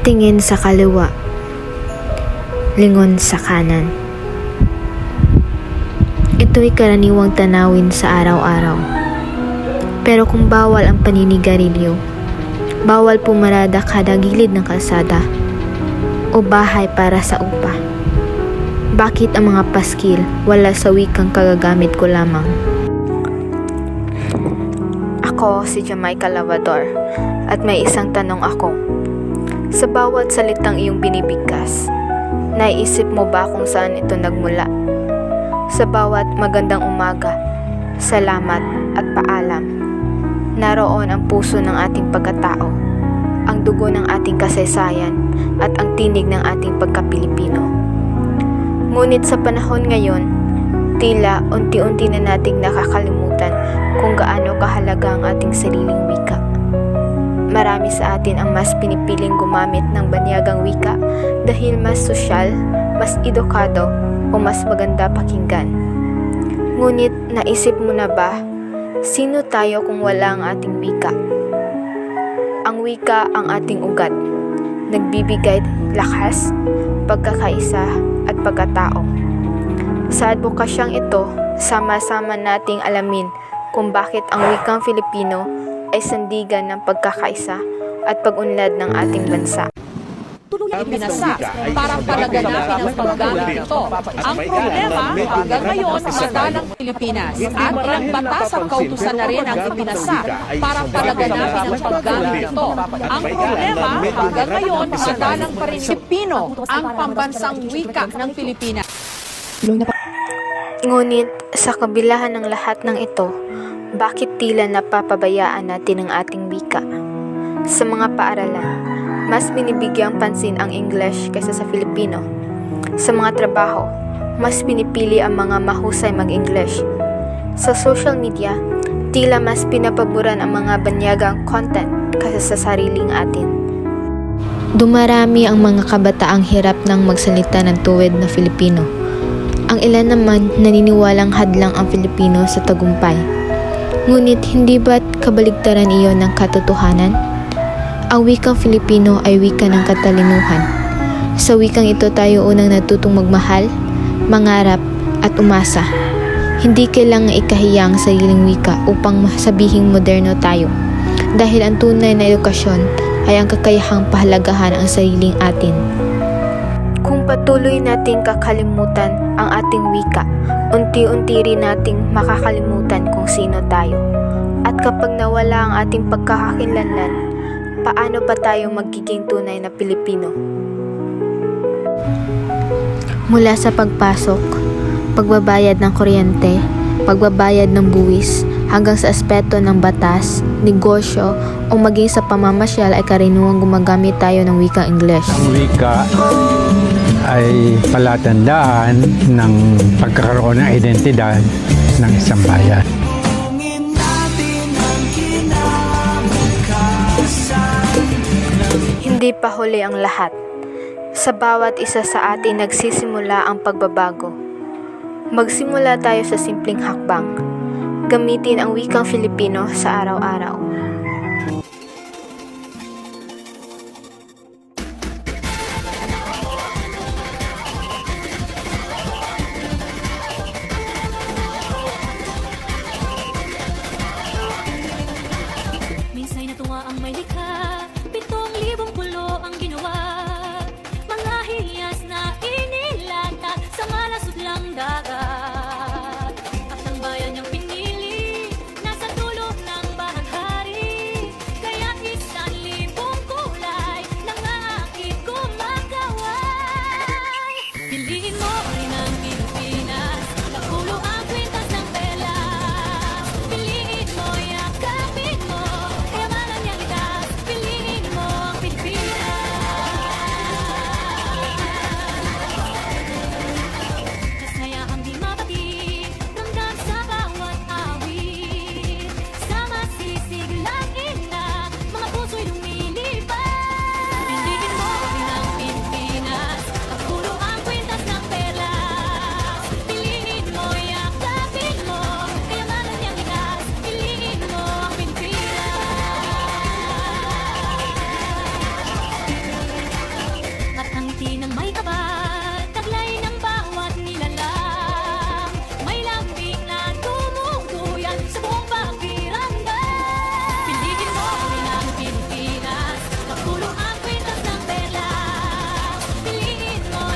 tingin sa kaliwa, lingon sa kanan. Ito'y karaniwang tanawin sa araw-araw. Pero kung bawal ang paninigarilyo, bawal pumarada kada gilid ng kalsada o bahay para sa upa. Bakit ang mga paskil wala sa wikang kagagamit ko lamang? Ako si Jamaica Lavador at may isang tanong ako. Sa bawat salitang iyong binibigkas, naiisip mo ba kung saan ito nagmula? Sa bawat magandang umaga, salamat at paalam, naroon ang puso ng ating pagkatao, ang dugo ng ating kasaysayan at ang tinig ng ating pagka-Pilipino. Ngunit sa panahon ngayon, tila unti-unti na nating nakakalimutan kung gaano kahalaga ang ating sariling wika. Marami sa atin ang mas pinipiling gumamit ng banyagang wika dahil mas sosyal, mas edukado o mas maganda pakinggan. Ngunit naisip mo na ba, sino tayo kung wala ang ating wika? Ang wika ang ating ugat, nagbibigay lakas, pagkakaisa at pagkatao. Sa advokasyang ito, sama-sama nating alamin kung bakit ang wikang Filipino ay sandigan ng pagkakaisa at pag-unlad ng ating bansa. Tuluyang ipinasa para palaganapin ang paggamit nito. Ang problema hanggang ngayon madalang Pilipinas at ilang batas ang kautusan na rin ang ipinasa para palaganapin ang paggamit nito. Ang problema hanggang ngayon madalang pa rin Pilipino ang pambansang wika ng Pilipinas. Ngunit sa kabilahan ng lahat ng ito, bakit tila napapabayaan natin ang ating wika? Sa mga paaralan, mas binibigyang pansin ang English kaysa sa Filipino. Sa mga trabaho, mas pinipili ang mga mahusay mag-English. Sa social media, tila mas pinapaboran ang mga banyagang content kaysa sa sariling atin. Dumarami ang mga kabataang hirap ng magsalita ng tuwid na Filipino. Ang ilan naman naniniwalang hadlang ang Filipino sa tagumpay. Ngunit hindi ba't kabaligtaran iyon ng katotohanan? Ang wikang Filipino ay wika ng katalinuhan. Sa wikang ito tayo unang natutong magmahal, mangarap at umasa. Hindi kailangang ikahiya ang sariling wika upang masabihing moderno tayo. Dahil ang tunay na edukasyon ay ang kakayahang pahalagahan ang sariling atin. Kung patuloy nating kakalimutan ang ating wika, unti-unti rin nating makakalimutan kung sino tayo. At kapag nawala ang ating pagkakakilanlan, paano pa tayo magiging tunay na Pilipino? Mula sa pagpasok, pagbabayad ng kuryente, pagbabayad ng buwis, hanggang sa aspeto ng batas, negosyo, o maging sa pamamasyal ay karaniwang gumagamit tayo ng wikang English. Ang wika ay palatandaan ng pagkakaroon ng identidad ng isang bayan. Hindi pa huli ang lahat. Sa bawat isa sa atin nagsisimula ang pagbabago. Magsimula tayo sa simpleng hakbang. Gamitin ang wikang Filipino sa araw-araw. Minsay natuwa ang may likha, 7,000 pulo ang ginawa. Mga hiyas na inilata sa malasudlang dagat. At ang bayan niyang pinili, nasa dulo ng bahaghari. Kaya't 1,000 kulay, nangakit kumakaway. Piliin mo rin ang Pilipinas, magulo ang kwintas ng pelas. Piliin mo, yakapin mo, kayamanan niyang likas. Piliin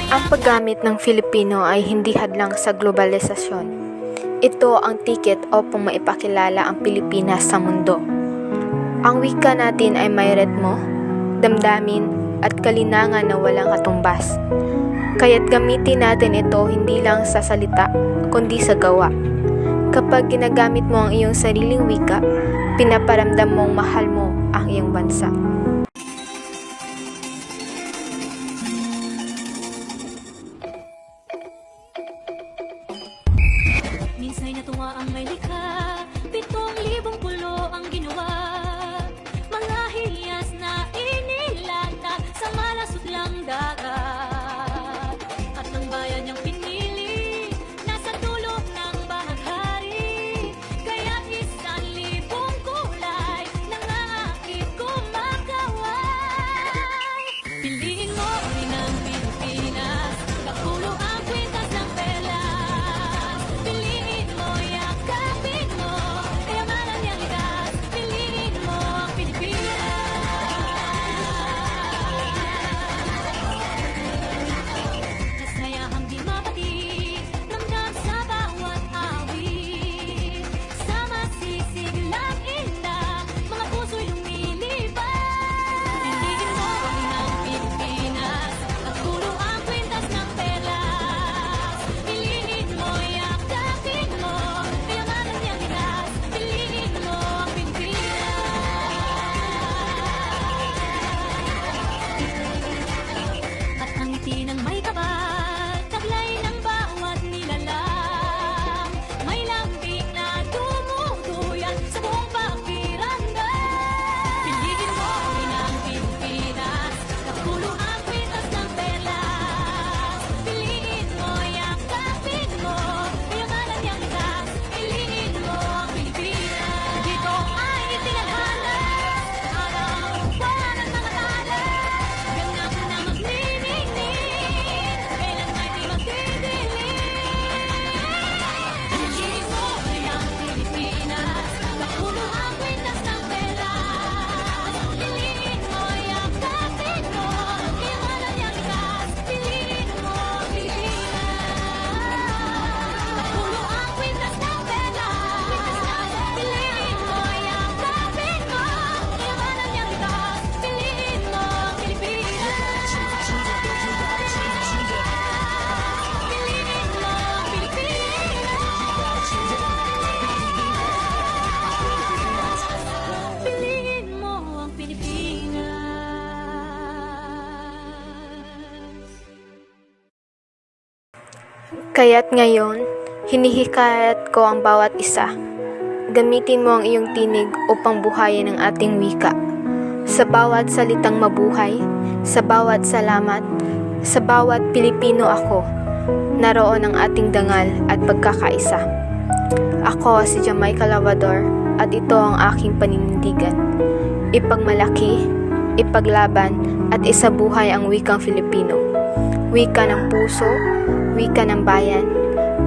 Ang paggamit ng Filipino ay hindi hadlang sa globalisasyon. Ito ang tiket upang maipakilala ang Pilipinas sa mundo. Ang wika natin ay may ritmo, damdamin at kalinangan na walang katumbas. Kaya't gamitin natin ito hindi lang sa salita, kundi sa gawa. Kapag ginagamit mo ang iyong sariling wika, pinaparamdam mong mahal mo ang iyong bansa. Minsa'y natuwa ang may likha, 7,000 pulo ang ginawa. Mga hiyas na inilatag sa malasutlang dagat. At ang bayan niyang pinili, nasa dulo ng bahaghari. Kaya 1,000 kulay, nangaakit kumakaway. Piliin mo rin ang Pilipinas, kapulo ang kwintas ng perlas. Piliin mo, yakapin mo, kayamanan niyang likas. Piliin mo ang Pilipinas. Kasayahang di mapatid, ramdam sa bawat awit. Sa masisiglang inda, mga puso'y lumilipad. Piliin mo rin ang Pilipinas, kapulo ang kwintas ng perlas. Piliin mo, yakapin mo, kayamanan niyang likas. Piliin mo ang Pilipinas. At ang ngiti ng may kapal, taglay ng bawat nilalang. May lambing na tumutuyan sa buong pakiramdam. Piliin mo rin ang Pilipinas, kapulo ang kwintas ng perlas. Piliin mo, yakapin mo, kayamanan niyang likas. Piliin mo ang Pilipinas. Dito ay itinadhana, araw-buwan at mga tala. Ganap na maglilingning, kailan may di magdidilim. Piliin mo rin ang Pilipinas, kapulo ang kwintas ng perlas. Piliin mo, yakapin mo, kayamanan niyang likas. Piliin mo ang Pilipinas, kapulo ang kwintas ng perlas. Piliin mo, yakapin mo, kayamanan niyang likas. Piliin mo ang Pilipinas. Piliin mo ang Pilipinas. Piliin mo ang Pilipinas. Kaya't ngayon, hinihikayat ko ang bawat isa. Gamitin mo ang iyong tinig upang buhayin ang ating wika. Sa bawat salitang mabuhay, sa bawat salamat, sa bawat Pilipino ako, naroon ang ating dangal at pagkakaisa. Ako si Jamaica Lavador at ito ang aking paninindigan. Ipagmalaki, ipaglaban at isabuhay ang wikang Filipino. Wika ng puso, wika ng bayan,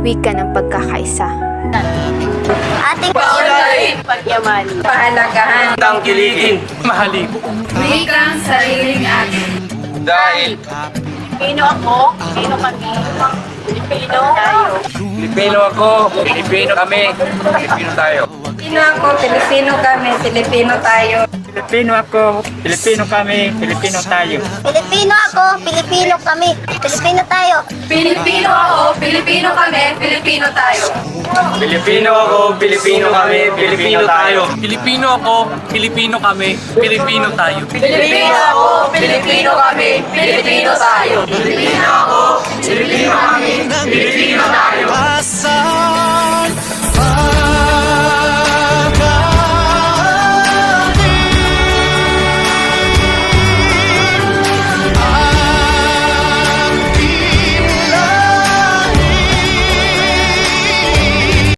wika ng pagkakaisa. Ating paunlarin, pagyamanin, pahalagahan, Tangkiligin, mahalin. wikang sariling atin. Dahil Pilipino ako, Pilipino kami, Pilipino tayo. Pilipino ako, Pilipino kami, Pilipino tayo. Pilipino ako, Pilipino kami, Pilipino tayo. Pilipino ako, Pilipino kami, Pilipino tayo. Pilipino ako, Pilipino kami, Pilipino tayo. Pilipino ako, Pilipino kami, Pilipino tayo. Pilipino ako, Pilipino kami, Pilipino tayo. Pilipino ako, Pilipino kami, Pilipino tayo. Pilipino ako, Pilipino kami, Pilipino tayo. Pilipino ako, Pilipino kami, Pilipino tayo. Pasa